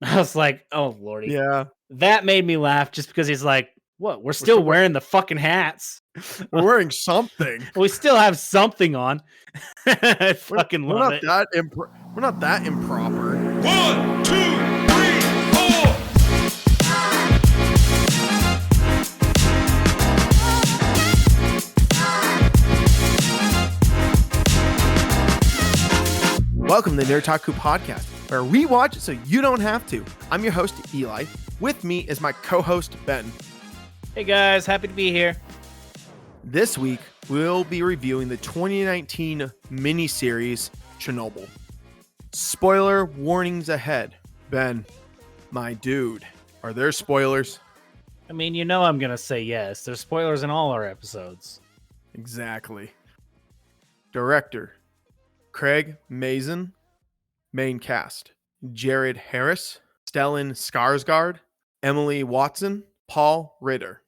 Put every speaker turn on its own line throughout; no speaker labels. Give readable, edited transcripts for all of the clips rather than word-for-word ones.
I was like, "Oh, lordy."
Yeah,
That made me laugh just because he's like, "What? We're
we're
still
still
wearing the fucking hats.
we're wearing something.
We still have something on." I
We're
fucking
we're
love
not
it.
that we're not that improper.
1, 2, 3, 4.
Welcome to the Nerdtaku Podcast, where we watch so you don't have to. I'm your host, Eli. With me is my co-host, Ben.
Hey guys, happy to be here.
This week, we'll be reviewing the 2019 miniseries, Chernobyl. Spoiler warnings ahead. Ben, my dude, are there spoilers?
I mean, you know I'm gonna say yes. There's spoilers in all our episodes.
Exactly. Director, Craig Mazin. Main cast, Jared Harris, Stellan Skarsgård, Emily Watson, Paul Ritter.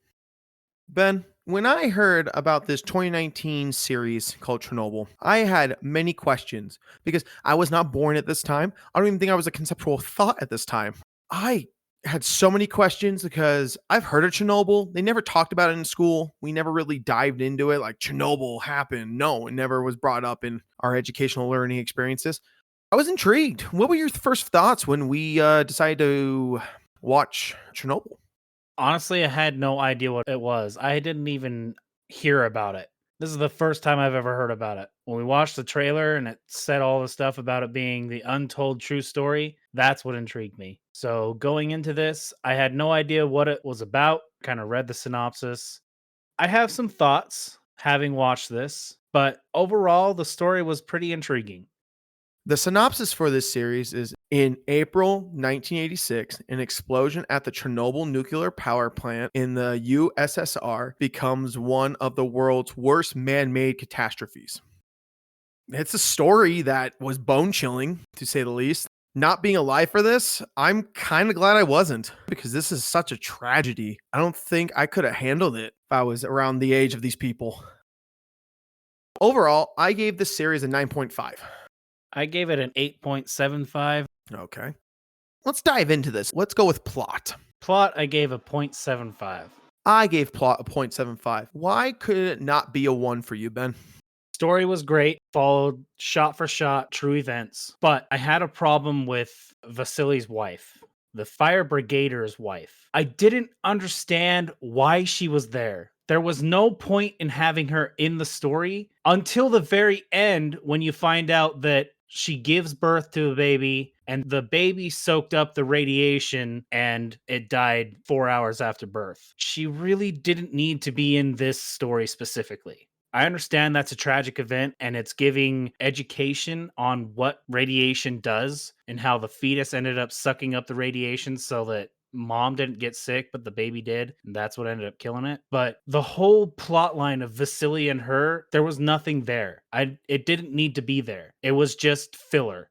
Ben, when I heard about this 2019 series called Chernobyl, I had many questions because I was not born at this time. I don't even think I was a conceptual thought at this time. I had so many questions because I've heard of Chernobyl. They never talked about it in school. We never really dived into it like Chernobyl happened. No, it never was brought up in our educational learning experiences. I was intrigued. What were your first thoughts when we decided to watch Chernobyl?
Honestly, I had no idea what it was. I didn't even hear about it. This is the first time I've ever heard about it. When we watched the trailer and it said all the stuff about it being the untold true story, that's what intrigued me. So going into this, I had no idea what it was about, kind of read the synopsis. I have some thoughts having watched this, but overall, the story was pretty intriguing.
The synopsis for this series is in April 1986, an explosion at the Chernobyl nuclear power plant in the USSR becomes one of the world's worst man made catastrophes. It's a story that was bone chilling, to say the least. Not being alive for this, I'm kind of glad I wasn't because this is such a tragedy. I don't think I could have handled it if I was around the age of these people. Overall, I gave this series a 9.5.
I gave it an 8.75.
Okay. Let's dive into this. Let's go with plot.
Plot, I gave a 0.75.
I gave plot a 0.75. Why could it not be a 1 for you, Ben?
Story was great, followed shot for shot true events, but I had a problem with Vasily's wife, the fire brigader's wife. I didn't understand why she was there. There was no point in having her in the story until the very end when you find out that she gives birth to a baby and the baby soaked up the radiation and it died 4 hours after birth. She really didn't need to be in this story specifically. I understand that's a tragic event and it's giving education on what radiation does and how the fetus ended up sucking up the radiation so that mom didn't get sick, but the baby did. And that's what ended up killing it. But the whole plot line of Vasily and her, there was nothing there. It didn't need to be there. It was just filler.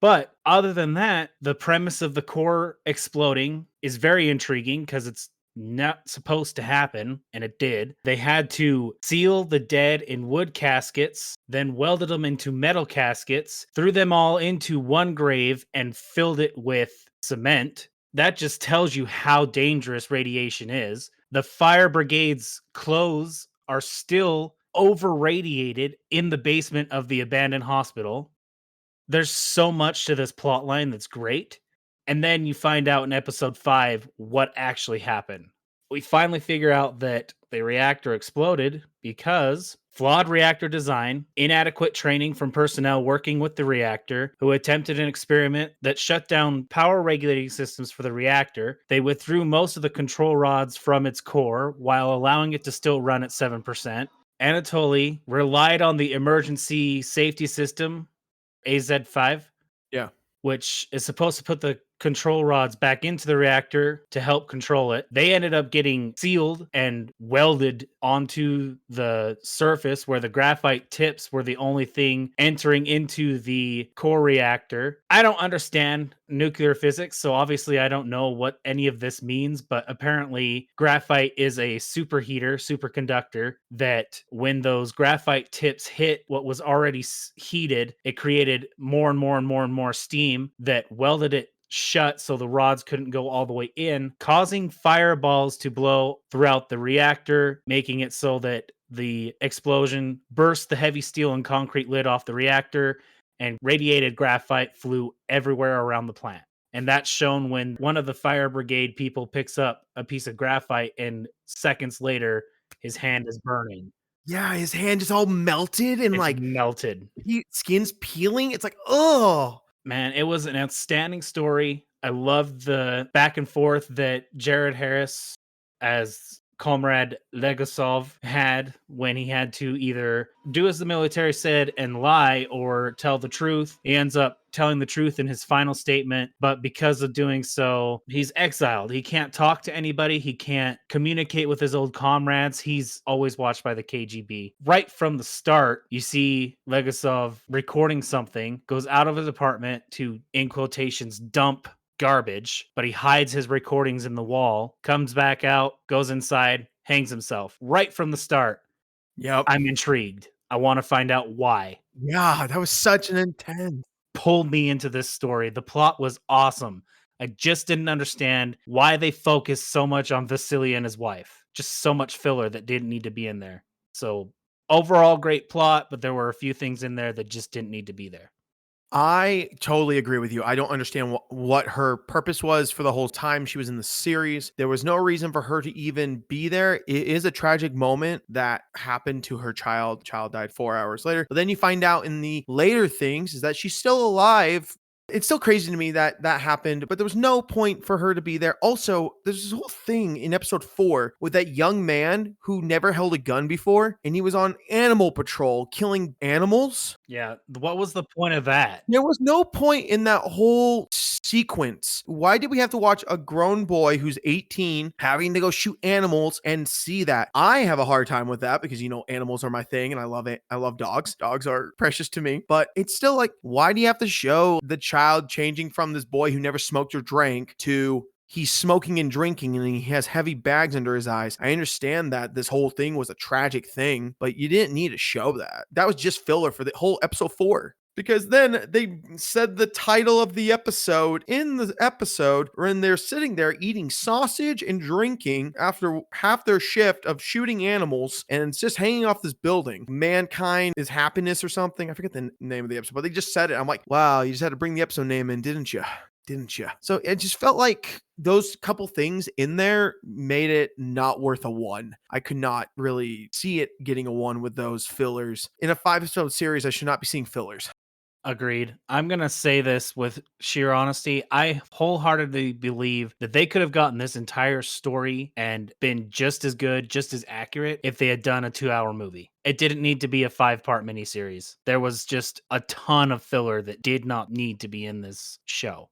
But other than that, the premise of the core exploding is very intriguing because it's not supposed to happen, and it did. They had to seal the dead in wood caskets, then welded them into metal caskets, threw them all into one grave, and filled it with cement. That just tells you how dangerous radiation is. The fire brigade's clothes are still over radiated in the basement of the abandoned hospital. There's so much to this plot line that's great. And then you find out in episode 5 what actually happened. We finally figure out that the reactor exploded because flawed reactor design, inadequate training from personnel working with the reactor who attempted an experiment that shut down power regulating systems for the reactor. They withdrew most of the control rods from its core while allowing it to still run at 7%. Anatoly relied on the emergency safety system AZ5,
Yeah.
which is supposed to put the control rods back into the reactor to help control it. They ended up getting sealed and welded onto the surface where the graphite tips were the only thing entering into the core reactor. I don't understand nuclear physics, so obviously I don't know what any of this means, but apparently graphite is a superconductor that when those graphite tips hit what was already heated, it created more and more steam that welded it shut so the rods couldn't go all the way in, causing fireballs to blow throughout the reactor, making it so that the explosion burst the heavy steel and concrete lid off the reactor, and radiated graphite flew everywhere around the plant. And that's shown when one of the fire brigade people picks up a piece of graphite, and seconds later, his hand is burning.
Yeah, his hand just all melted and
It's
like
melted.
skin's peeling. It's like, oh,
Man, it was an outstanding story. I loved the back and forth that Jared Harris as Comrade Legasov had when he had to either do as the military said and lie or tell the truth. He ends up telling the truth in his final statement, but because of doing so, he's exiled. He can't talk to anybody. He can't communicate with his old comrades. He's always watched by the KGB. Right from the start, you see Legasov recording something, goes out of his apartment to, in quotations, dump garbage, but he hides his recordings in the wall, comes back out, goes inside, hangs himself. Right from the start,
yep.
I'm intrigued. I want to find out why.
Yeah, that was such an intense.
Pulled me into this story. The plot was awesome. I just didn't understand why they focused so much on Vasily and his wife. Just so much filler that didn't need to be in there. So, overall, great plot, but there were a few things in there that just didn't need to be there.
I totally agree with you. I don't understand what her purpose was for the whole time she was in the series. There was no reason for her to even be there. It is a tragic moment that happened to her child. Child died 4 hours later. But then you find out in the later things is that she's still alive. It's still crazy to me that that happened, but there was no point for her to be there. Also, there's this whole thing in episode 4 with that young man who never held a gun before, and he was on animal patrol killing animals.
Yeah, what was the point of that?
There was no point in that whole sequence. Why did we have to watch a grown boy who's 18 having to go shoot animals and see that? I have a hard time with that because, you know, animals are my thing and I love it. I love dogs. Dogs are precious to me. But it's still like, why do you have to show the child changing from this boy who never smoked or drank to he's smoking and drinking and he has heavy bags under his eyes? I understand that this whole thing was a tragic thing, but you didn't need to show that. That was just filler for the whole episode 4. Because then they said the title of the episode in the episode when they're sitting there eating sausage and drinking after half their shift of shooting animals, and it's just hanging off this building. Mankind is happiness or something. I forget the name of the episode, but they just said it. I'm like, wow, you just had to bring the episode name in, didn't you? Didn't you? So it just felt like those couple things in there made it not worth a 1. I could not really see it getting a 1 with those fillers. In a 5-episode series, I should not be seeing fillers.
Agreed. I'm going to say this with sheer honesty. I wholeheartedly believe that they could have gotten this entire story and been just as good, just as accurate if they had done a 2-hour movie. It didn't need to be a 5-part miniseries. There was just a ton of filler that did not need to be in this show.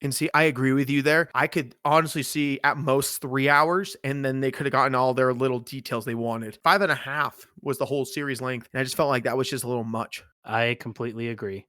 And see, I agree with you there. I could honestly see at most 3 hours, and then they could have gotten all their little details they wanted. 5.5 was the whole series length, and I just felt like that was just a little much.
I completely agree.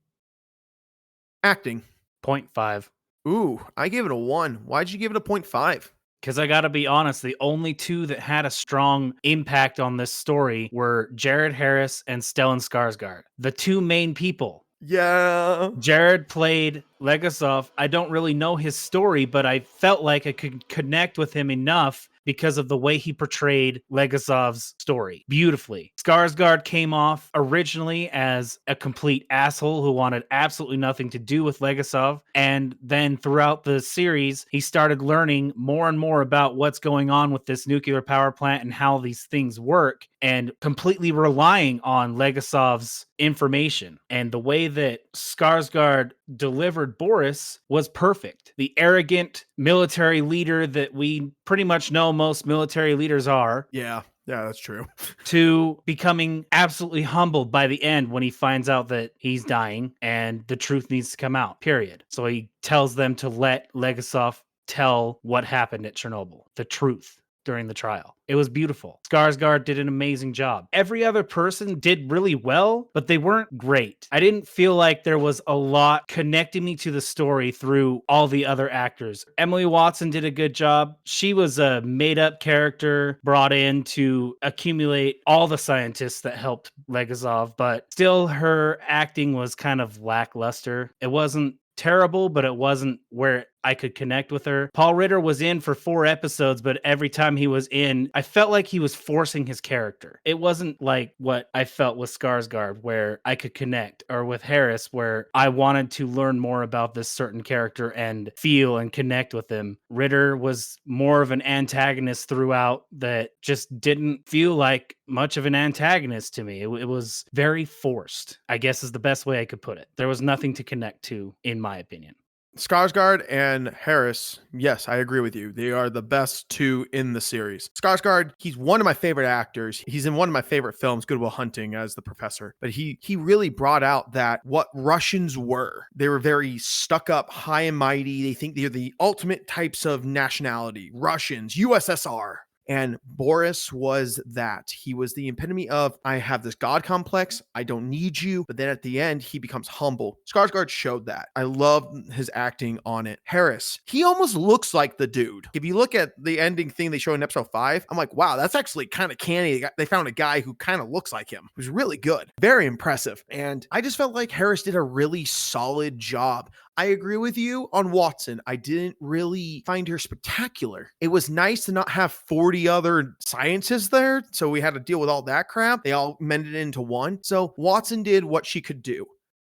Acting.
0.5.
Ooh, I gave it a 1. Why'd you give it a 0.5?
Because I got to be honest, the only two that had a strong impact on this story were Jared Harris and Stellan Skarsgård, the two main people.
Yeah.
Jared played Legasov. I don't really know his story, but I felt like I could connect with him enough because of the way he portrayed Legasov's story beautifully. Skarsgård came off originally as a complete asshole who wanted absolutely nothing to do with Legasov, and then throughout the series, he started learning more and more about what's going on with this nuclear power plant and how these things work, and completely relying on Legasov's information. And the way that Skarsgård delivered Boris was perfect. The arrogant military leader that we pretty much know most military leaders are.
Yeah, that's true.
To becoming absolutely humbled by the end when he finds out that he's dying and the truth needs to come out, period. So he tells them to let Legasov tell what happened at Chernobyl, the truth during the trial. It was beautiful. Skarsgård did an amazing job. Every other person did really well, but they weren't great. I didn't feel like there was a lot connecting me to the story through all the other actors. Emily Watson did a good job. She was a made-up character brought in to accumulate all the scientists that helped Legasov, but still her acting was kind of lackluster. It wasn't terrible, but it wasn't where I could connect with her. Paul Ritter was in for 4 episodes, but every time he was in, I felt like he was forcing his character. It wasn't like what I felt with Skarsgård, where I could connect, or with Harris, where I wanted to learn more about this certain character and feel and connect with him. Ritter was more of an antagonist throughout that just didn't feel like much of an antagonist to me. It was very forced, I guess is the best way I could put it. There was nothing to connect to, in my opinion.
Skarsgård and Harris, yes, I agree with you. They are the best two in the series. Skarsgård, he's one of my favorite actors. He's in one of my favorite films, Good Will Hunting, as the professor. But he really brought out that what Russians were. They were very stuck up, high and mighty. They think they're the ultimate types of nationality. Russians, USSR. And Boris was that. He was the epitome of, I have this God complex. I don't need you. But then at the end, he becomes humble. Skarsgård showed that. I love his acting on it. Harris, he almost looks like the dude. If you look at the ending thing they show in episode 5, I'm like, wow, that's actually kind of canny. They found a guy who kind of looks like him. It was really good. Very impressive. And I just felt like Harris did a really solid job. I agree with you on Watson. I didn't really find her spectacular. It was nice to not have 40 other scientists there, so we had to deal with all that crap. They all mended into one. So Watson did what she could do.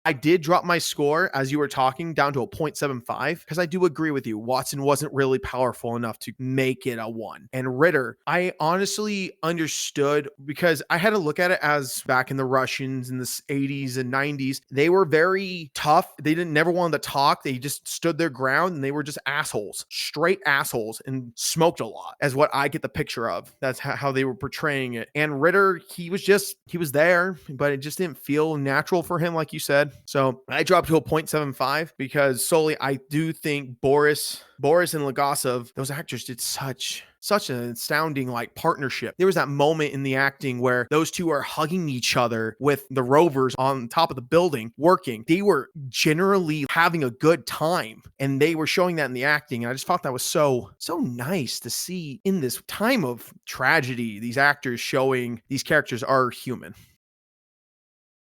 I did drop my score as you were talking down to a 0.75 because I do agree with you. Watson wasn't really powerful enough to make it a 1. And Ritter, I honestly understood because I had to look at it as back in the Russians in the 80s and 90s, they were very tough. They never wanted to talk. They just stood their ground and they were just assholes, straight assholes, and smoked a lot as what I get the picture of. That's how they were portraying it. And Ritter, he was there, but it just didn't feel natural for him, like you said. So I dropped to a 0.75 because solely I do think Boris and Legasov, those actors did such an astounding like partnership. There was that moment in the acting where those two are hugging each other with the rovers on top of the building working. They were generally having a good time and they were showing that in the acting. And I just thought that was so nice to see in this time of tragedy, these actors showing these characters are human.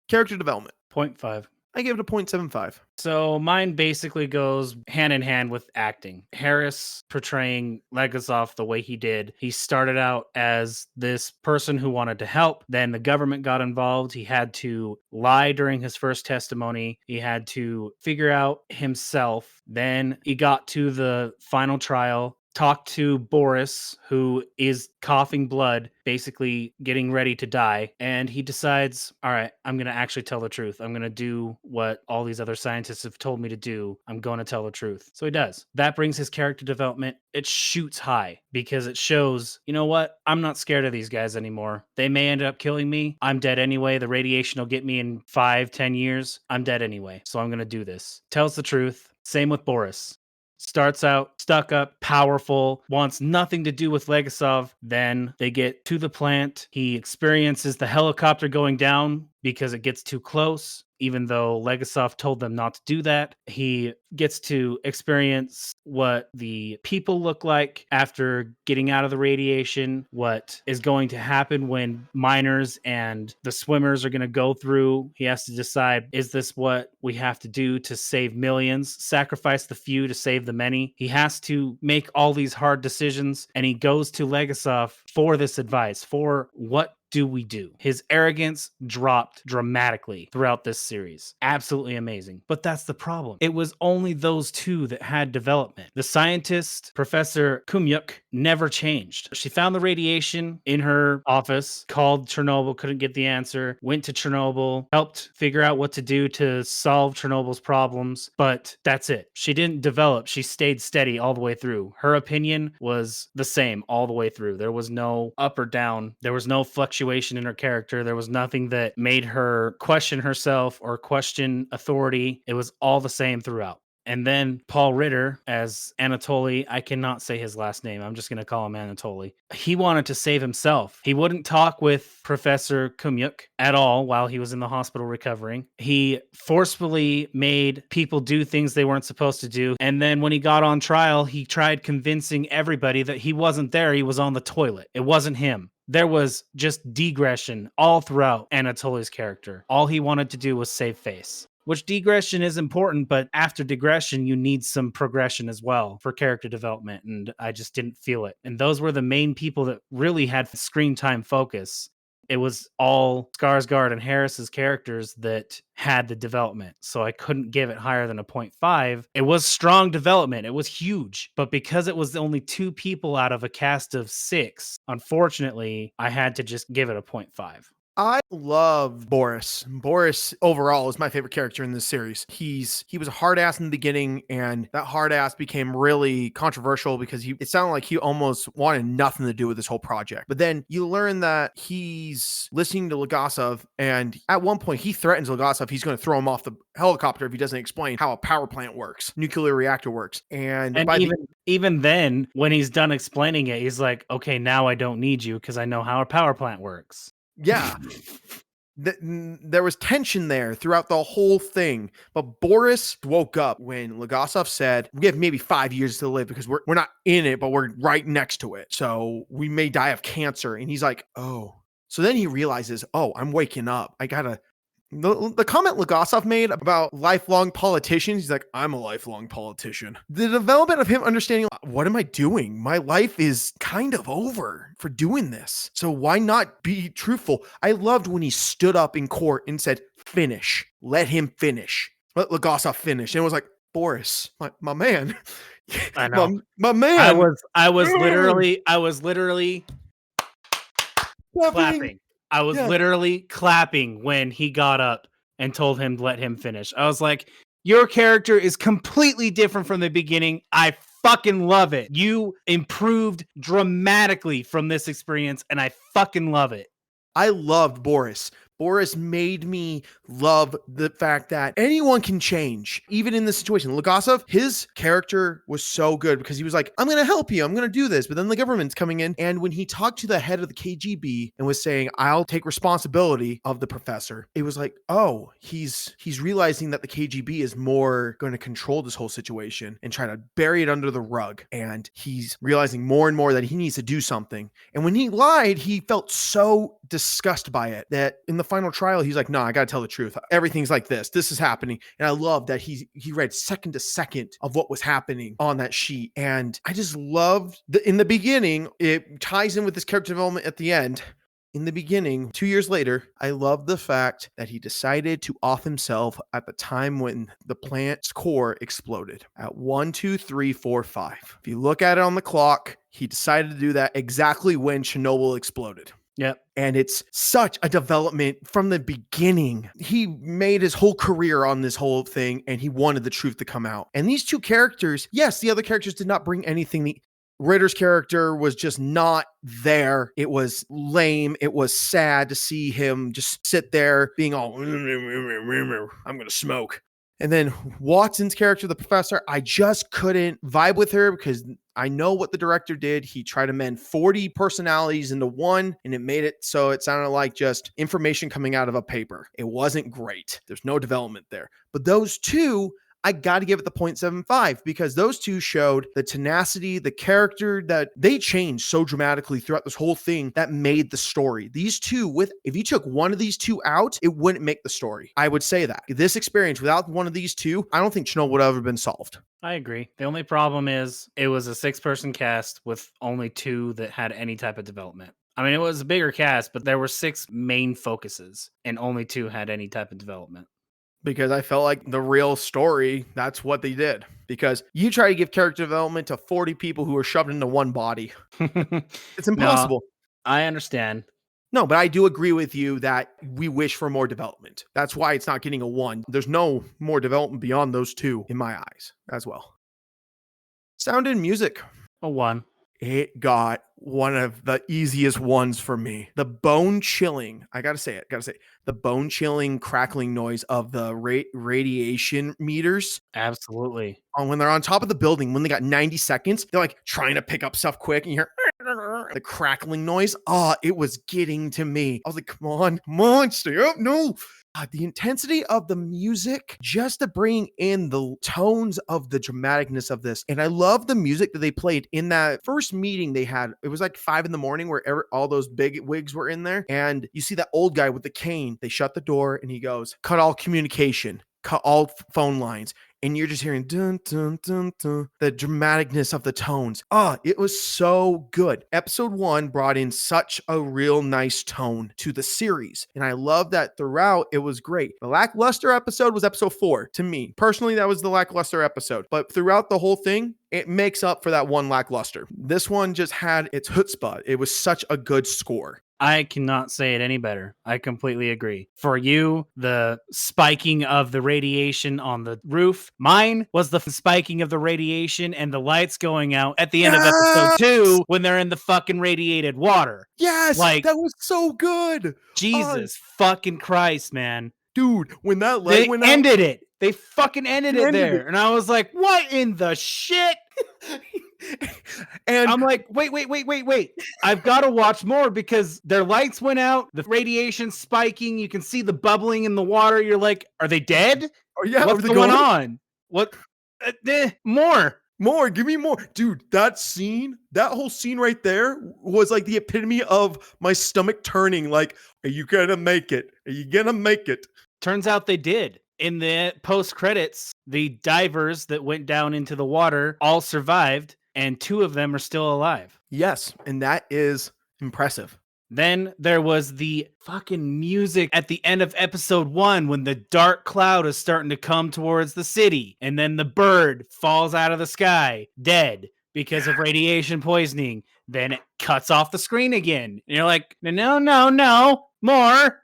Character development.
0.5.
I gave it a 0.75.
So mine basically goes hand in hand with acting. Harris portraying Legasov the way he did. He started out as this person who wanted to help. Then the government got involved. He had to lie during his first testimony. He had to figure out himself. Then he got to the final trial. Talked to Boris, who is coughing blood, basically getting ready to die. And he decides, all right, I'm going to actually tell the truth. I'm going to do what all these other scientists have told me to do. I'm going to tell the truth. So he does. That brings his character development. It shoots high because it shows, you know what? I'm not scared of these guys anymore. They may end up killing me. I'm dead anyway. The radiation will get me in 5-10 years. I'm dead anyway. So I'm going to do this. Tells the truth. Same with Boris. Starts out stuck up, powerful, wants nothing to do with Legasov. Then they get to the plant. He experiences the helicopter going down because it gets too close, even though Legasov told them not to do that. He gets to experience what the people look like after getting out of the radiation, what is going to happen when miners and the swimmers are going to go through. He has to decide, is this what we have to do to save millions, sacrifice the few to save the many? He has to make all these hard decisions, and he goes to Legasov for this advice, for what do we do? His arrogance dropped dramatically throughout this series. Absolutely amazing. But that's the problem. It was only those two that had development. The scientist, Professor Kumyuk, never changed. She found the radiation in her office, called Chernobyl, couldn't get the answer, went to Chernobyl, helped figure out what to do to solve Chernobyl's problems, but that's it. She didn't develop. She stayed steady all the way through. Her opinion was the same all the way through. There was no up or down. There was no fluctuation in her character. There was nothing that made her question herself or question authority. It was all the same throughout. And then Paul Ritter as Anatoly, I cannot say his last name. I'm just going to call him Anatoly. He wanted to save himself. He wouldn't talk with Professor Kumyuk at all while he was in the hospital recovering. He forcefully made people do things they weren't supposed to do. And then when he got on trial, he tried convincing everybody that he wasn't there. He was on the toilet. It wasn't him. There was just digression all throughout Anatoly's character. All he wanted to do was save face. Which digression is important, but after digression, you need some progression as well for character development. And I just didn't feel it. And those were the main people that really had screen time focus. It was all Skarsgård and Harris's characters that had the development. So I couldn't give it higher than a 0.5. It was strong development. It was huge. But because it was only 2 people out of a cast of 6, unfortunately, I had to just give it a 0.5.
I love Boris. Boris overall is my favorite character in this series. He was a hard ass in the beginning, and that hard ass became really controversial because it sounded like he almost wanted nothing to do with this whole project. But then you learn that he's listening to Legasov, and at one point he threatens Legasov he's going to throw him off the helicopter if he doesn't explain how a power plant works, nuclear reactor works. And
even then, when he's done explaining it, he's like, okay, now I don't need you because I know how a power plant works.
Yeah. There was tension there throughout the whole thing, but Boris woke up when Legasov said, we have maybe 5 years to live because we're not in it, but we're right next to it. So we may die of cancer. And he's like, oh. So then he realizes, oh, I'm waking up. I gotta. The comment Legasov made about lifelong politicians, he's like, I'm a lifelong politician. The development of him understanding, what am I doing? My life is kind of over for doing this. So why not be truthful? I loved when he stood up in court and said, finish. Let him finish. Let Legasov finish. And it was like, Boris, my man.
I know.
My man.
I was literally clapping. I was literally clapping when he got up and told him to let him finish. I was like, your character is completely different from the beginning. I fucking love it. You improved dramatically from this experience, and I fucking love it.
I loved Boris. Boris made me love the fact that anyone can change, even in this situation. Legasov, his character was so good because he was like, I'm going to help you. I'm going to do this. But then the government's coming in. And when he talked to the head of the KGB and was saying, I'll take responsibility of the professor, it was like, oh, he's realizing that the KGB is more going to control this whole situation and try to bury it under the rug. And he's realizing more and more that he needs to do something. And when he lied, he felt so disgusted by it that in the final trial, he's like, no, I got to tell the truth. Everything's like this. This is happening. And I love that he read second to second of what was happening on that sheet. And I just loved in the beginning, it ties in with this character development at the end. In the beginning, 2 years later, I love the fact that he decided to off himself at the time when the plant's core exploded at 1, 2, 3, 4, 5. If you look at it on the clock, he decided to do that exactly when Chernobyl exploded.
Yep.
And it's such a development from the beginning. He made his whole career on this whole thing, and he wanted the truth to come out. And these two characters, yes, the other characters did not bring anything. Ritter's character was just not there. It was lame. It was sad to see him just sit there being all, I'm going to smoke. And then Watson's character, the professor, I just couldn't vibe with her because I know what the director did. He tried to mend 40 personalities into one, and it made it so it sounded like just information coming out of a paper. It wasn't great. There's no development there. But those two, I got to give it the 0.75 because those two showed the tenacity, the character that they changed so dramatically throughout this whole thing that made the story. These two, if you took one of these two out, it wouldn't make the story. I would say that. This experience without one of these two, I don't think Chernobyl would have ever been solved.
I agree. The only problem is it was a 6-person cast with only 2 that had any type of development. I mean, it was a bigger cast, but there were 6 main focuses and only 2 had any type of development.
Because I felt like the real story, that's what they did. Because you try to give character development to 40 people who are shoved into one body. It's impossible.
No, I understand.
No, but I do agree with you that we wish for more development. That's why it's not getting a 1. There's no more development beyond those 2 in my eyes as well. Sound and music.
A 1.
It got one of the easiest ones for me. The bone chilling, I gotta say, the bone chilling crackling noise of the radiation meters.
Absolutely.
When they're on top of the building, when they got 90 seconds, they're like trying to pick up stuff quick and you hear the crackling noise. Oh, it was getting to me. I was like, come on, stay up. No. The intensity of the music, just to bring in the tones of the dramaticness of this. And I love the music that they played in that first meeting they had. It was like 5 a.m. where all those big wigs were in there. And you see that old guy with the cane. They shut the door and he goes, cut all communication. cut all phone lines, and you're just hearing dun dun dun dun, the dramaticness of the tones. It was so good. Episode 1 brought in such a real nice tone to the series, and I love that throughout it was great. The lackluster episode was episode 4 to me. Personally, that was the lackluster episode, but throughout the whole thing, it makes up for that one lackluster. This one just had its chutzpah. It was such a good score.
I cannot say it any better. I completely agree. For you, the spiking of the radiation on the roof. Mine was the spiking of the radiation and the lights going out at the end of episode 2 when they're in the fucking radiated water.
Yes,
Like,
that was so good.
Jesus fucking Christ, man.
Dude, when that light
They
went out,
ended it. They fucking ended it
ended
there.
it.
And I was like, what in the shit?
and
I'm like, wait. I've got to watch more because their lights went out, the radiation spiking, you can see the bubbling in the water. You're like, are they dead?
yeah,
What's going on? What?
More, give me more. Dude, that whole scene right there was like the epitome of my stomach turning. Like, are you gonna make it? Are you gonna make it?
Turns out they did. In the post credits, the divers that went down into the water all survived, and 2 of them are still alive.
Yes, and that is impressive.
Then there was the fucking music at the end of episode 1 when the dark cloud is starting to come towards the city, and then the bird falls out of the sky dead because of radiation poisoning. Then it cuts off the screen again. And you're like, no, more.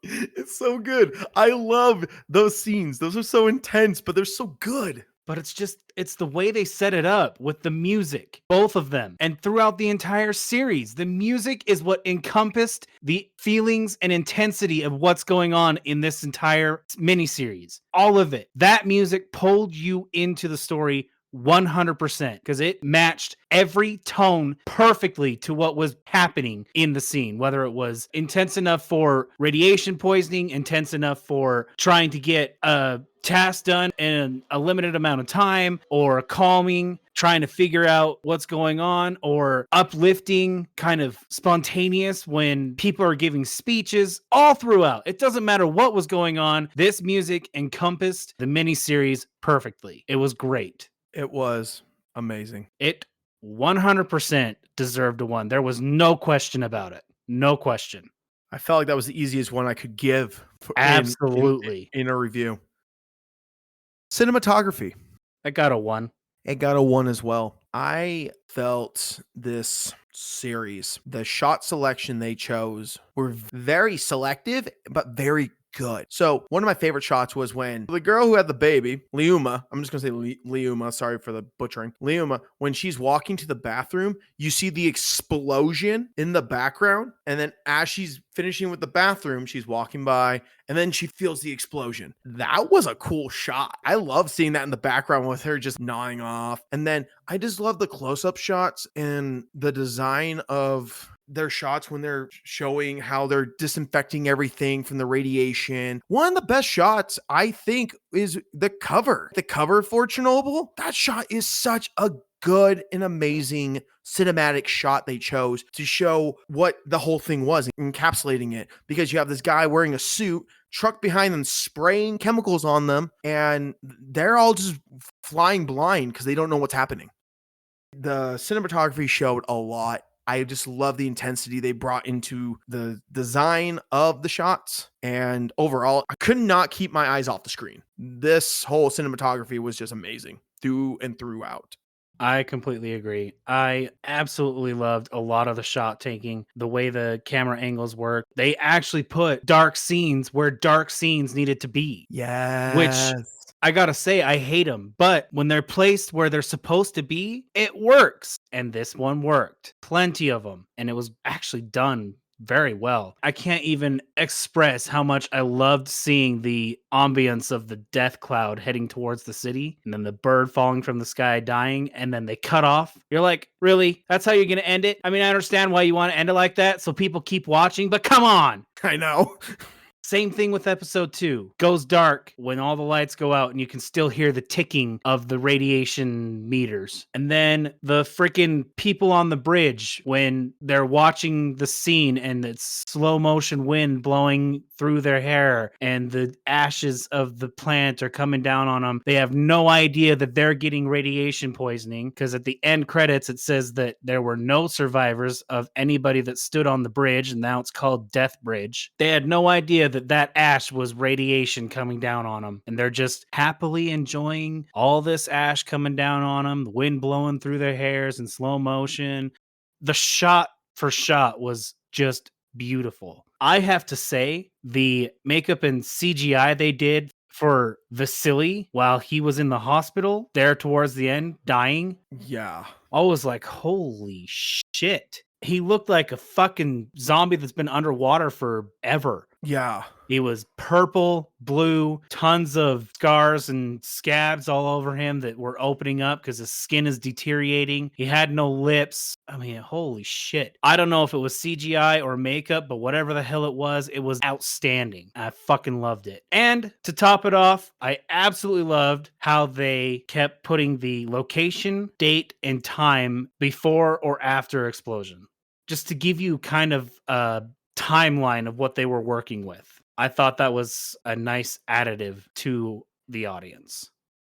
It's so good. I love those scenes. Those are so intense, but they're so good.
But it's the way they set it up with the music, both of them. And throughout the entire series, the music is what encompassed the feelings and intensity of what's going on in this entire miniseries. All of it. That music pulled you into the story 100% because it matched every tone perfectly to what was happening in the scene, whether it was intense enough for radiation poisoning, intense enough for trying to get a task done in a limited amount of time, or calming, trying to figure out what's going on, or uplifting, kind of spontaneous when people are giving speeches. All throughout, it doesn't matter what was going on, this music encompassed the miniseries perfectly. It was great.
It was amazing.
It 100% deserved a 1. There was no question about it. No question.
I felt like that was the easiest one I could give
Absolutely.
in a review. Cinematography.
I got a 1.
It got a 1 as well. I felt this series, the shot selection they chose were very selective, but very good. So one of my favorite shots was when the girl who had the baby, Liuma, I'm just going to say Liuma, sorry for the butchering. Liuma, when she's walking to the bathroom, you see the explosion in the background. And then as she's finishing with the bathroom, she's walking by and then she feels the explosion. That was a cool shot. I love seeing that in the background with her just gnawing off. And then I just love the close-up shots and the design of their shots when they're showing how they're disinfecting everything from the radiation. One of the best shots, I think, is the cover. The cover for Chernobyl. That shot is such a good and amazing cinematic shot they chose to show what the whole thing was, encapsulating it, because you have this guy wearing a suit, truck behind them spraying chemicals on them, and they're all just flying blind because they don't know what's happening. The cinematography showed a lot. I just love the intensity they brought into the design of the shots. And overall, I could not keep my eyes off the screen. This whole cinematography was just amazing through and throughout.
I completely agree. I absolutely loved a lot of the shot taking, the way the camera angles work. They actually put dark scenes where dark scenes needed to be.
Yes.
Which I gotta say, I hate them. But when they're placed where they're supposed to be, it works. And this one worked. Plenty of them. And it was actually done very well. I can't even express how much I loved seeing the ambience of the death cloud heading towards the city, and then the bird falling from the sky dying, and then they cut off. You're like, really? That's how you're gonna end it? I mean, I understand why you want to end it like that, so people keep watching, but come on.
I know.
Same thing with episode 2. Goes dark when all the lights go out and you can still hear the ticking of the radiation meters. And then the freaking people on the bridge when they're watching the scene and it's slow motion wind blowing through their hair and the ashes of the plant are coming down on them. They have no idea that they're getting radiation poisoning because at the end credits it says that there were no survivors of anybody that stood on the bridge, and now it's called Death Bridge. They had no idea that ash was radiation coming down on them, and they're just happily enjoying all this ash coming down on them, the wind blowing through their hairs in slow motion. The shot for shot was just beautiful. I have to say, the makeup and CGI they did for Vasily while he was in the hospital there towards the end, dying,
Yeah.
I was like, holy shit. He looked like a fucking zombie that's been underwater forever.
Yeah.
He was purple, blue, tons of scars and scabs all over him that were opening up because his skin is deteriorating. He had no lips. I mean, holy shit. I don't know if it was CGI or makeup, but whatever the hell it was outstanding. I fucking loved it. And to top it off, I absolutely loved how they kept putting the location, date, and time before or after explosion. Just to give you kind of a timeline of what they were working with. I thought that was a nice additive to the audience.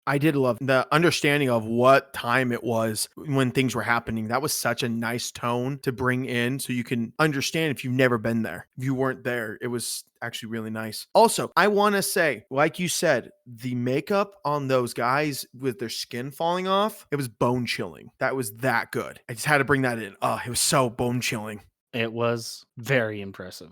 I did love the understanding of what time it was when things were happening. That was such a nice tone to bring in so you can understand if you've never been there. If you weren't there, it was actually really nice. Also, I want to say, like you said, the makeup on those guys with their skin falling off, it was bone chilling. That was that good. I just had to bring that in. Oh, it was so bone chilling.
It was very impressive.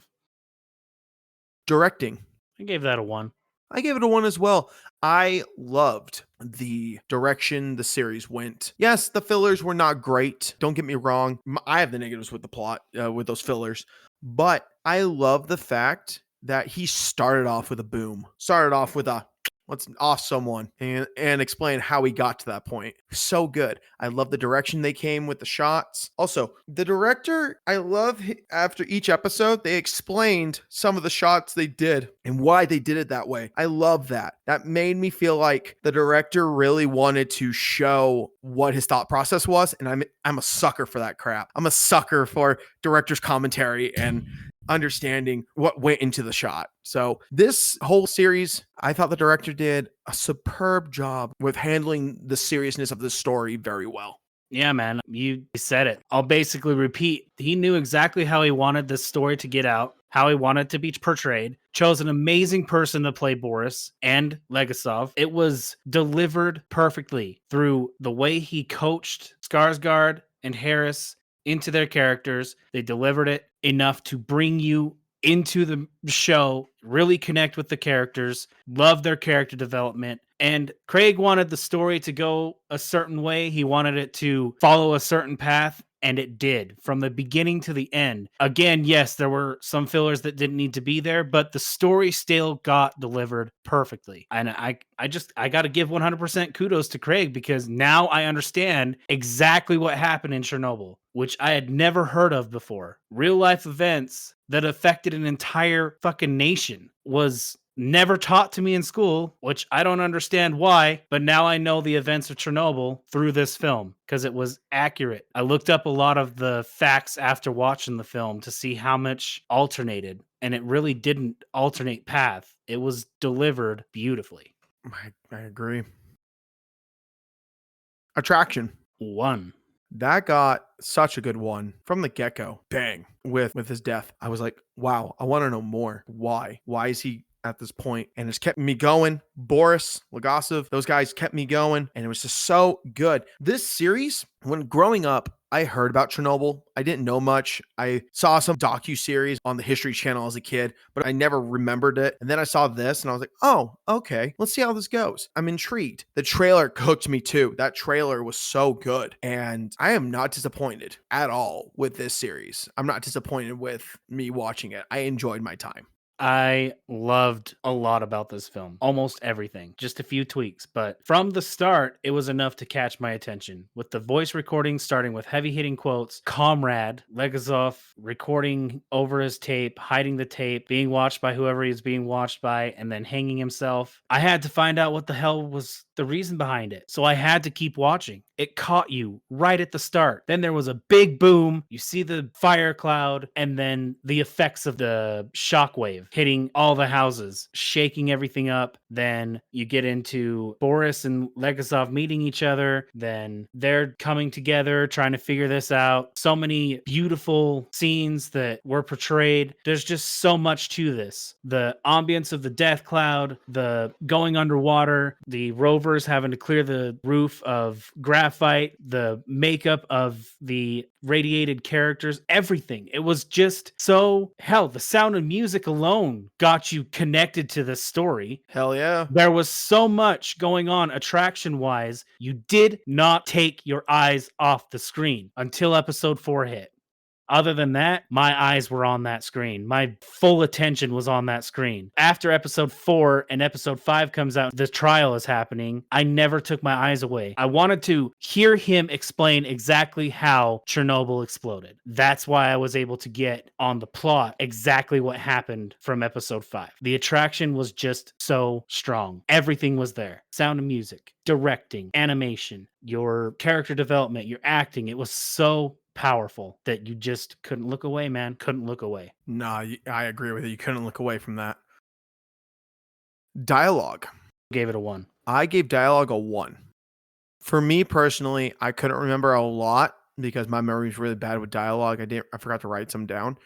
Directing.
I gave that a 1.
I gave it a 1 as well. I loved the direction the series went. Yes, the fillers were not great. Don't get me wrong. I have the negatives with the plot, with those fillers. But I love the fact that he started off with a boom. Started off with a let's off someone and explain how he got to that point. So good. I love the direction they came with the shots. Also, the director, I love after each episode, they explained some of the shots they did and why they did it that way. I love that. That made me feel like the director really wanted to show what his thought process was. And I'm a sucker for that crap. I'm a sucker for director's commentary and understanding what went into the shot. So this whole series, I thought the director did a superb job with handling the seriousness of the story very well.
Yeah, man, you said it. I'll basically repeat. He knew exactly how he wanted this story to get out, how he wanted to be portrayed, chose an amazing person to play Boris and Legasov. It was delivered perfectly through the way he coached Skarsgård and Harris into their characters. They delivered it enough to bring you into the show, really connect with the characters, love their character development. And Craig wanted the story to go a certain way. He wanted it to follow a certain path, and it did from the beginning to the end. Again, yes, there were some fillers that didn't need to be there, but the story still got delivered perfectly. And I got to give 100% kudos to Craig because now I understand exactly what happened in Chernobyl, which I had never heard of before. Real life events that affected an entire fucking nation was never taught to me in school, which I don't understand why, but now I know the events of Chernobyl through this film because it was accurate. I looked up a lot of the facts after watching the film to see how much alternated, and it really didn't alternate path. It was delivered beautifully.
I agree. Attraction.
1.
That got such a good one from the get-go. Bang. With his death. I was like, wow, I want to know more. Why? Why is he at this point? And it's kept me going. Boris, Legasov, those guys kept me going. And it was just so good. This series, when growing up, I heard about Chernobyl. I didn't know much. I saw some docu-series on the History Channel as a kid, but I never remembered it. And then I saw this and I was like, oh, okay, let's see how this goes. I'm intrigued. The trailer hooked me too. That trailer was so good. And I am not disappointed at all with this series. I'm not disappointed with me watching it. I enjoyed my time.
I loved a lot about this film. Almost everything. Just a few tweaks, but from the start, it was enough to catch my attention. With the voice recording starting with heavy hitting quotes, Comrade, Legazov recording over his tape, hiding the tape, being watched by whoever he's being watched by, and then hanging himself. I had to find out what the hell was the reason behind it. So I had to keep watching. It caught you right at the start. Then there was a big boom. You see the fire cloud, and then the effects of the shockwave hitting all the houses, shaking everything up. Then you get into Boris and Legazov meeting each other. Then they're coming together, trying to figure this out. So many beautiful scenes that were portrayed. There's just so much to this. The ambience of the death cloud, the going underwater, the rovers having to clear the roof of graphite, the makeup of the radiated characters, everything. It was just so, hell, the Sound of Music alone got you connected to this story.
Hell yeah.
There was so much going on attraction wise. You did not take your eyes off the screen until episode 4 hit. Other than that, my eyes were on that screen. My full attention was on that screen. After episode 4 and episode 5 comes out, the trial is happening. I never took my eyes away. I wanted to hear him explain exactly how Chernobyl exploded. That's why I was able to get on the plot exactly what happened from episode 5. The attraction was just so strong. Everything was there. Sound of Music, directing, animation, your character development, your acting. It was so powerful that you just couldn't look away, man. Couldn't look away.
Nah, I agree with you. You couldn't look away from that. Dialogue.
Gave it a 1.
I gave dialogue a 1. For me personally, I couldn't remember a lot because my memory is really bad with dialogue. I forgot to write some down.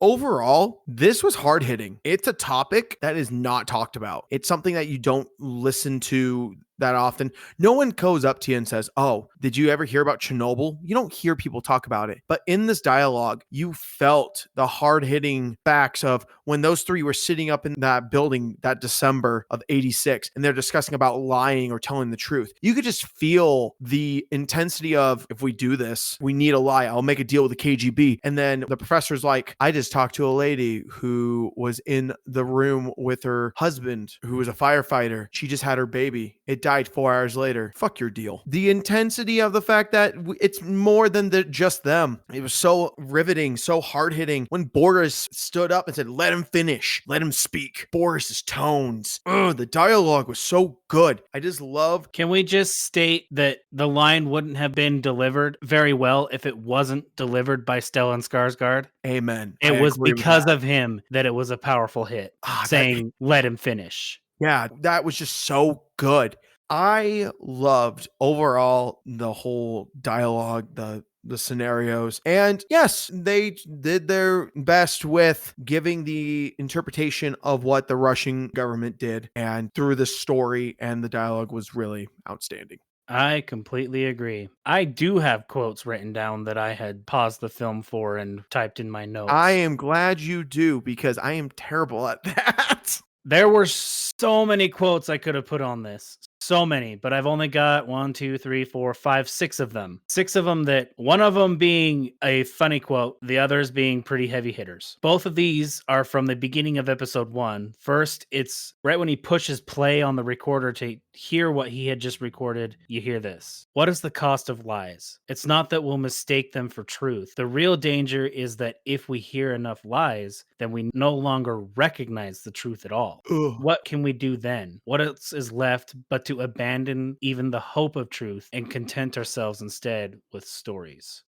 Overall, this was hard hitting. It's a topic that is not talked about. It's something that you don't listen to that often. No one goes up to you and says, "Oh, did you ever hear about Chernobyl?" You don't hear people talk about it. But in this dialogue, you felt the hard-hitting facts of when those three were sitting up in that building that December of 86 and they're discussing about lying or telling the truth. You could just feel the intensity of, if we do this, we need a lie. I'll make a deal with the KGB. And then the professor's like, "I just talked to a lady who was in the room with her husband who was a firefighter. She just had her baby. It died 4 hours later." Fuck your deal. The intensity of the fact that it's more than just them. It was so riveting, so hard hitting. When Boris stood up and said, "Let him finish, let him speak." Boris's tones. The dialogue was so good. I just love.
Can we just state that the line wouldn't have been delivered very well if it wasn't delivered by Stellan Skarsgård?
Amen.
It
I
was
agree with
because
that.
of him that it was a powerful hit, saying, "Let him finish."
Yeah, that was just so good. I loved overall the whole dialogue, the scenarios. And yes, they did their best with giving the interpretation of what the Russian government did. And through the story and the dialogue was really outstanding.
I completely agree. I do have quotes written down that I had paused the film for and typed in my notes.
I am glad you do because I am terrible at that.
There were so many quotes I could have put on this. So many, but I've only got 1, 2, 3, 4, 5, 6 of them. 6 of them that one of them being a funny quote, the others being pretty heavy hitters. Both of these are from the beginning of episode 1. First, it's right when he pushes play on the recorder to hear what he had just recorded. You hear this. "What is the cost of lies? It's not that we'll mistake them for truth. The real danger is that if we hear enough lies, then we no longer recognize the truth at all.
Ugh.
What can we do then? What else is left but to abandon even the hope of truth and content ourselves instead with stories?"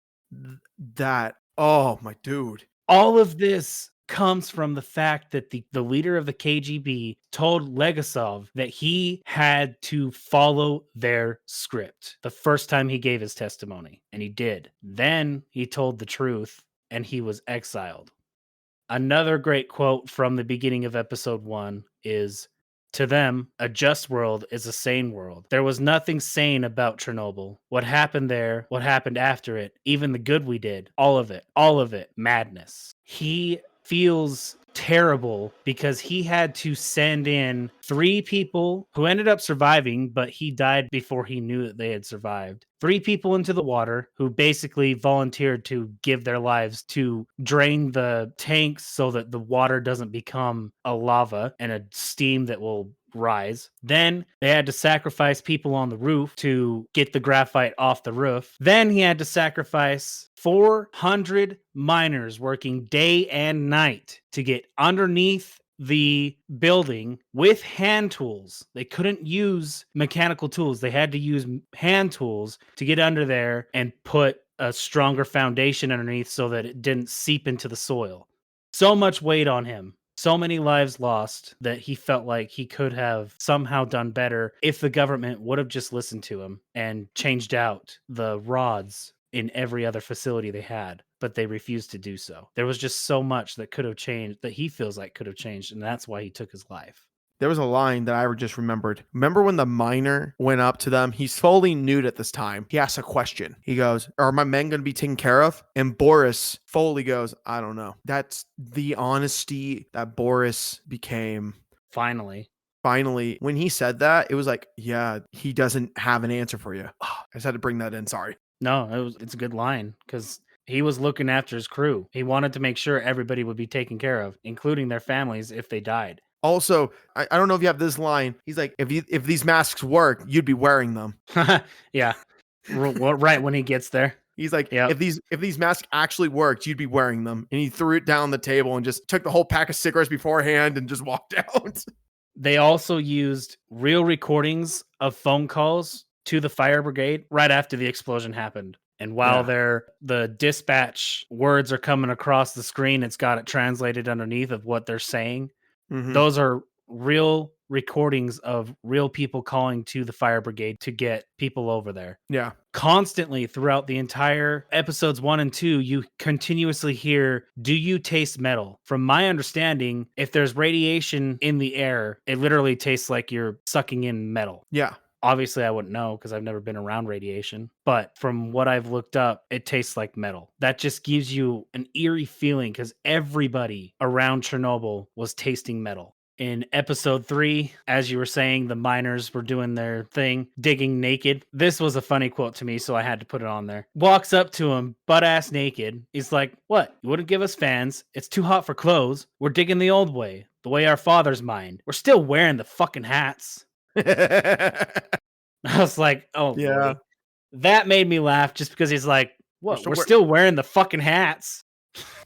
That, oh my dude.
All of this comes from the fact that the leader of the KGB told Legasov that he had to follow their script the first time he gave his testimony, and he did. Then he told the truth, and he was exiled. Another great quote from the beginning of episode 1 is, "To them, a just world is a sane world. There was nothing sane about Chernobyl. What happened there, what happened after it, even the good we did, all of it, madness." He feels terrible because he had to send in 3 people who ended up surviving, but he died before he knew that they had survived. 3 people into the water who basically volunteered to give their lives to drain the tanks so that the water doesn't become a lava and a steam that will rise. Then they had to sacrifice people on the roof to get the graphite off the roof. Then he had to sacrifice 400 miners working day and night to get underneath the building with hand tools. They couldn't use mechanical tools. They had to use hand tools to get under there and put a stronger foundation underneath so that it didn't seep into the soil. So much weight on him. So many lives lost that he felt like he could have somehow done better if the government would have just listened to him and changed out the rods in every other facility they had, but they refused to do so. There was just so much that could have changed, that he feels like could have changed, and that's why he took his life.
There was a line that I just remembered. Remember when the miner went up to them? He's fully nude at this time. He asks a question. He goes, "Are my men going to be taken care of?" And Boris Foley goes, "I don't know." That's the honesty that Boris became.
Finally.
When he said that, it was like, yeah, he doesn't have an answer for you. I just had to bring that in. Sorry.
No, it's a good line because he was looking after his crew. He wanted to make sure everybody would be taken care of, including their families if they died.
Also, I don't know if you have this line. He's like, if these masks work, you'd be wearing them.
Yeah. Right when he gets there.
He's like,
Yep.
if these masks actually worked, you'd be wearing them. And he threw it down the table and just took the whole pack of cigarettes beforehand and just walked out.
They also used real recordings of phone calls to the fire brigade right after the explosion happened. And while the dispatch words are coming across the screen, it's got it translated underneath of what they're saying.
Mhm.
Those are real recordings of real people calling to the fire brigade to get people over there.
Yeah.
Constantly throughout the entire episodes 1 and 2, you continuously hear, "Do you taste metal?" From my understanding, if there's radiation in the air, it literally tastes like you're sucking in metal.
Yeah.
Obviously, I wouldn't know because I've never been around radiation, but from what I've looked up, it tastes like metal. That just gives you an eerie feeling because everybody around Chernobyl was tasting metal. In episode 3, as you were saying, the miners were doing their thing, digging naked. This was a funny quote to me, so I had to put it on there. Walks up to him, butt ass naked. He's like, "What? You wouldn't give us fans? It's too hot for clothes. We're digging the old way, the way our fathers mined. We're still wearing the fucking hats." I was like, "Oh,
Yeah.
boy." That made me laugh just because he's like, "What?
still
We're
wear-
still wearing the fucking hats.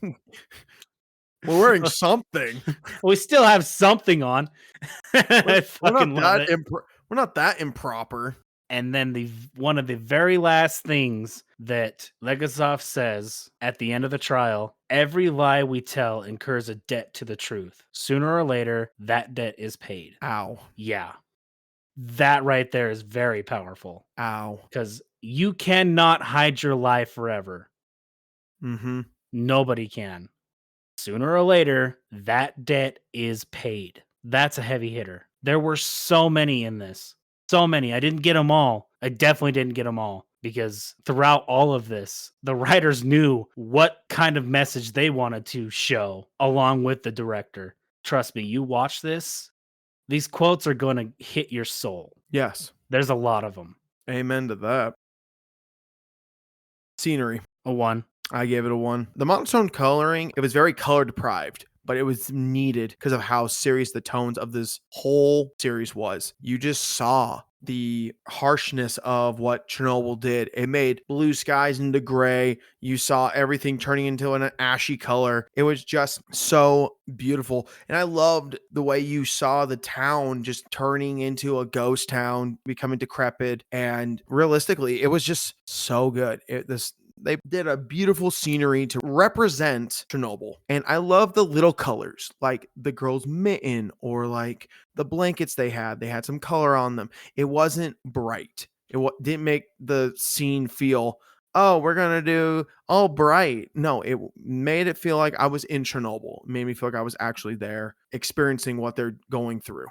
We're wearing something.
We still have something on." I
We're
fucking
not
love
that
it.
we're not that improper.
And then one of the very last things that Legasov says at the end of the trial, "Every lie we tell incurs a debt to the truth. Sooner or later, that debt is paid."
Ow.
Yeah. That right there is very powerful
Ow.
because you cannot hide your lie forever.
Mm-hmm.
Nobody can. Sooner or later, that debt is paid. That's a heavy hitter. There were so many in this. So many. I didn't get them all. I definitely didn't get them all because throughout all of this, the writers knew what kind of message they wanted to show along with the director. Trust me, you watch this, these quotes are going to hit your soul.
Yes.
There's a lot of them.
Amen to that. Scenery.
A 1.
I gave it a 1. The monotone coloring, it was very color deprived, but it was needed because of how serious the tones of this whole series was. You just saw the harshness of what Chernobyl did. It made blue skies into gray. You saw everything turning into an ashy color. It was just so beautiful. And I loved the way you saw the town just turning into a ghost town, becoming decrepit. And realistically, it was just so good. They did a beautiful scenery to represent Chernobyl. And I love the little colors, like the girl's mitten or like the blankets they had. They had some color on them. It wasn't bright. Didn't make the scene feel, oh, we're going to do all bright. No, it made it feel like I was in Chernobyl. It made me feel like I was actually there experiencing what they're going through.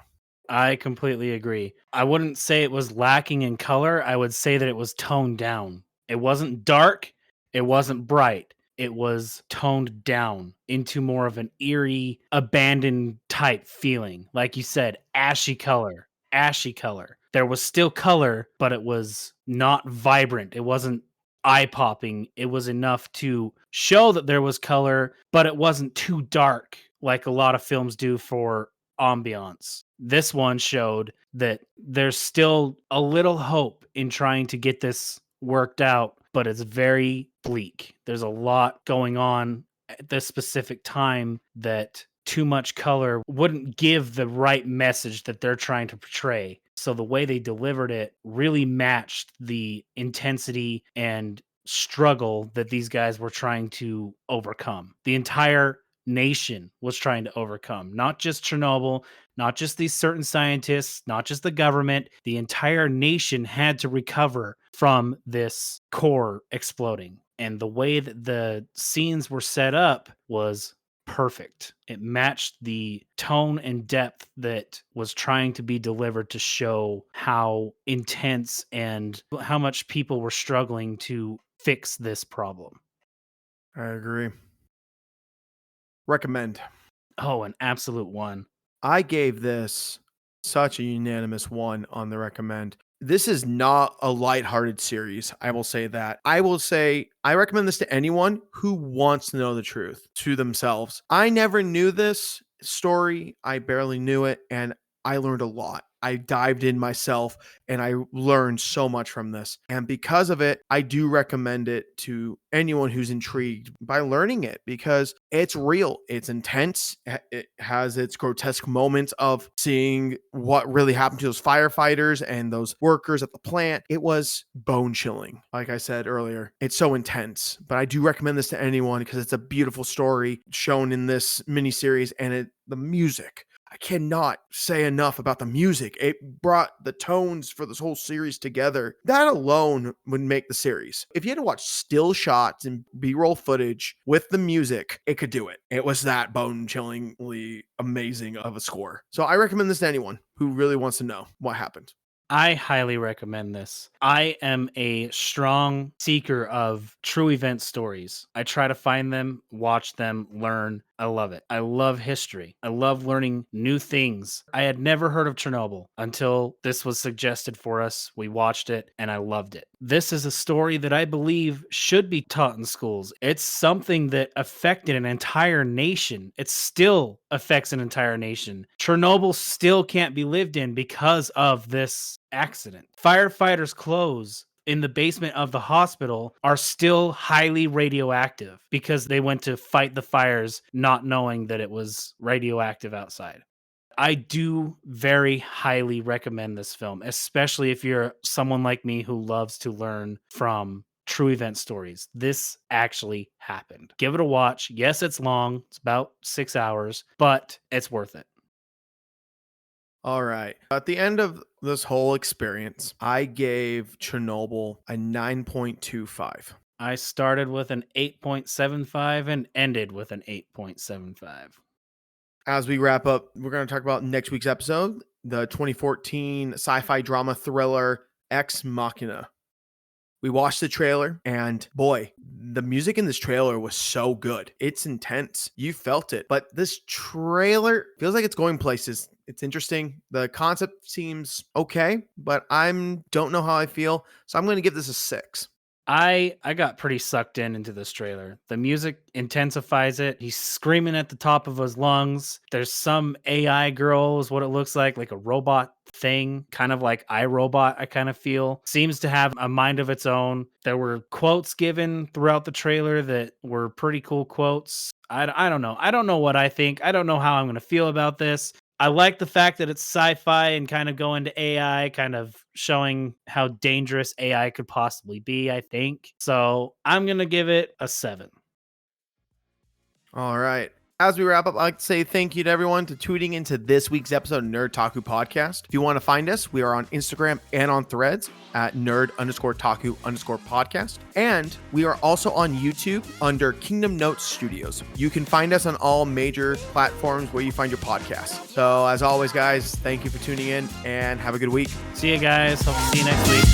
I completely agree. I wouldn't say it was lacking in color. I would say that it was toned down. It wasn't dark. It wasn't bright. it was toned down into more of an eerie, abandoned type feeling. Like you said, ashy color, ashy color. There was still color, but it was not vibrant. It wasn't eye popping. It was enough to show that there was color, but it wasn't too dark like a lot of films do for ambiance. This one showed that there's still a little hope in trying to get this worked out, but it's very bleak. There's a lot going on at this specific time that too much color wouldn't give the right message that they're trying to portray. So the way they delivered it really matched the intensity and struggle that these guys were trying to overcome. The entire nation was trying to overcome, not just Chernobyl, not just these certain scientists, not just the government. The entire nation had to recover from this core exploding. And the way that the scenes were set up was perfect. It matched the tone and depth that was trying to be delivered to show how intense and how much people were struggling to fix this problem.
I agree. Recommend.
Oh, an absolute one.
I gave this such a unanimous 1 on the recommend. This is not a lighthearted series. I will say that. I will say I recommend this to anyone who wants to know the truth to themselves. I never knew this story. I barely knew it, and I learned a lot. I dived in myself and I learned so much from this. And because of it, I do recommend it to anyone who's intrigued by learning it because it's real. It's intense. It has its grotesque moments of seeing what really happened to those firefighters and those workers at the plant. It was bone chilling. Like I said earlier, it's so intense, but I do recommend this to anyone because it's a beautiful story shown in this miniseries and the music. I cannot say enough about the music. It brought the tones for this whole series together. That alone would make the series. If you had to watch still shots and B-roll footage with the music, it could do it. It was that bone-chillingly amazing of a score. So I recommend this to anyone who really wants to know what happened.
I highly recommend this. I am a strong seeker of true event stories. I try to find them, watch them, learn. I love it. I love history. I love learning new things. I had never heard of Chernobyl until this was suggested for us. We watched it and I loved it. This is a story that I believe should be taught in schools. It's something that affected an entire nation. It still affects an entire nation. Chernobyl still can't be lived in because of this accident. Firefighters' clothes in the basement of the hospital are still highly radioactive because they went to fight the fires not knowing that it was radioactive outside. I do very highly recommend this film, especially if you're someone like me who loves to learn from true event stories. This actually happened. Give it a watch. Yes, it's long. It's about 6 hours, but it's worth it.
All right. At the end of this whole experience, I gave Chernobyl a 9.25.
I started with an 8.75 and ended with an 8.75.
As we wrap up, we're going to talk about next week's episode, the 2014 sci-fi drama thriller Ex Machina. We watched the trailer and boy, the music in this trailer was so good. It's intense. You felt it. But this trailer feels like it's going places. It's interesting. The concept seems okay, but don't know how I feel. So I'm going to give this a 6.
I got pretty sucked into this trailer. The music intensifies it. He's screaming at the top of his lungs. There's some AI girl is what it looks like a robot thing, kind of like iRobot, I kind of feel. Seems to have a mind of its own. There were quotes given throughout the trailer that were pretty cool quotes. I don't know. I don't know what I think. I don't know how I'm going to feel about this. I like the fact that it's sci-fi and kind of go into AI, kind of showing how dangerous AI could possibly be, I think. So I'm going to give it a 7.
All right. As we wrap up, I'd like to say thank you to everyone to tuning into this week's episode of Nerd Taku Podcast. If you want to find us, we are on Instagram and on Threads at nerd_taku_podcast. And we are also on YouTube under Kingdom Notes Studios. You can find us on all major platforms where you find your podcasts. So as always, guys, thank you for tuning in and have a good week.
See you guys. Hope to see you next week.